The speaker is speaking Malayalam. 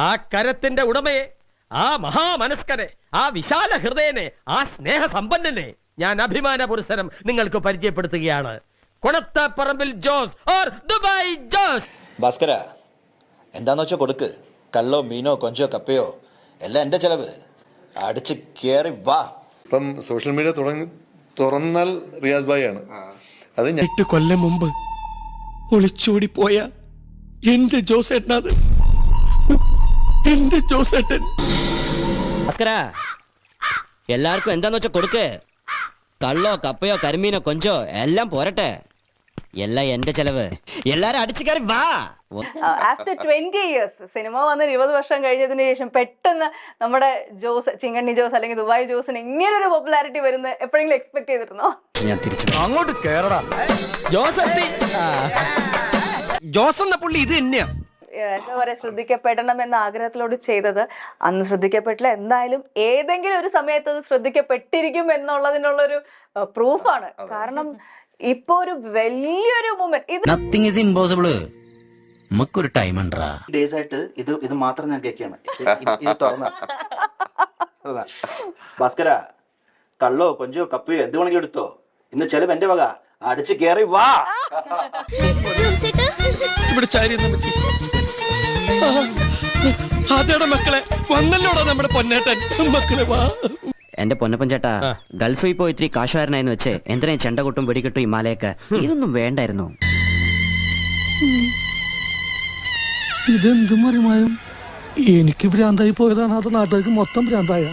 ആ കരത്തിന്റെ ഉടമയെ, ആ മഹാമനസ്കനെ, ആ വിശാല ഹൃദയനെ, ആ സ്നേഹസമ്പന്നനെ ഞാൻ അഭിമാന പുരസ്സരം നിങ്ങൾക്ക് പരിചയപ്പെടുത്തുകയാണ്. കൊണത്താപ്പറമ്പിൽ ജോസ് ഓർ ദുബായ് ജോസ്. ഭാസ്കര, എന്താന്ന് വെച്ചാൽ കൊടുക്ക്. കള്ളോ മീനോ കൊഞ്ചോ കപ്പയോ എല്ലാം എൻ്റെ ചെലവ്. അടിച്ച് കയറി വാ. ഇപ്പം സോഷ്യൽ മീഡിയ തുറന്നാൽ റിയാസ് ഭായി ആണ്. അത് 8 കൊല്ലം മുമ്പ് ഒളിച്ചോടിപ്പോയ എന്റെ ജോസേട്ടനത്. എന്റെ ജോസേട്ടൻ. ഭാസ്കര, എല്ലാവർക്കും എന്താന്ന് വെച്ചാ കൊടുക്ക്. കള്ളോ കപ്പയോ കരിമീനോ കൊഞ്ചോ എല്ലാം പോരട്ടെ. എല്ലാം എന്റെ ചെലവ്. എല്ലാരും അടിച്ചു കയറി വാ. ആഫ്റ്റർ 20 years സിനിമ വന്ന് 20 വർഷം കഴിഞ്ഞതിന് ശേഷം പെട്ടെന്ന് നമ്മുടെ ജോസ്, ചിങ്ങണ്ണി ജോസ് അല്ലെങ്കിൽ ദുബായ് ജോസിന് ഇങ്ങനെ ഒരു പോപ്പുലാരിറ്റി വരുന്ന എപ്പോഴെങ്കിലും എക്സ്പെക്ട് ചെയ്തിരുന്നോ? ഞാൻ തിരിച്ചു അങ്ങോട്ട് കേറടാ ജോസ്. ജോസ് എന്ന പുള്ളി ഇത് തന്നെയാ. എന്താ പറയാ, ശ്രദ്ധിക്കപ്പെടണം എന്ന ആഗ്രഹത്തിലോട് ചെയ്തത്. അന്ന് ശ്രദ്ധിക്കപ്പെട്ടില്ല, എന്തായാലും ഏതെങ്കിലും ഒരു സമയത്ത് അത് ശ്രദ്ധിക്കപ്പെട്ടിരിക്കും എന്നുള്ളതിനുള്ളൊരു പ്രൂഫാണ്. കാരണം ഇപ്പൊ ഒരു വലിയൊരു മൂമെന്റ്. ഇത് നത്തിങ് ഈസ് ഇമ്പോസിബിൾ. നമുക്കൊരു ടൈം ഉണ്ടാ ഡേയ്സ് ആയിട്ട് ഇത് മാത്രം ഞാൻ കേൾക്കുകയാണ്. ഇത് തുറന്ന ഭാസ്കര, കള്ളോ കൊഞ്ചോ കപ്പയോ എന്ത് വേണമെങ്കിലും എടുത്തോ. ഇന്ന് ചെലവ് എന്റെ വക. അടിച്ച് കയറി വാ. ഇവിടെ ചാരിയെന്ന പറ്റി. അതേടെ മക്കളെ, വന്നല്ലോടാ നമ്മുടെ പൊന്നേട്ടൻ. മക്കളെ വാ. എന്റെ പൊന്നപ്പൻ ചേട്ടാ, ഗൾഫിൽ പോയി ഇത്തിരി കാശുകാരനായെന്ന് വെച്ച് എന്തിനാ ചെണ്ട കൊട്ടും വെടിക്കെട്ടും ഈ മാലയൊക്കെ? ഇതൊന്നും വേണ്ടായിരുന്നു. ഇതെന്തും മറിമായും എനിക്ക് ഭ്രാന്തായി പോയതാണ്. അത് നാട്ടുകാർക്ക് മൊത്തം ഭ്രാന്തായ.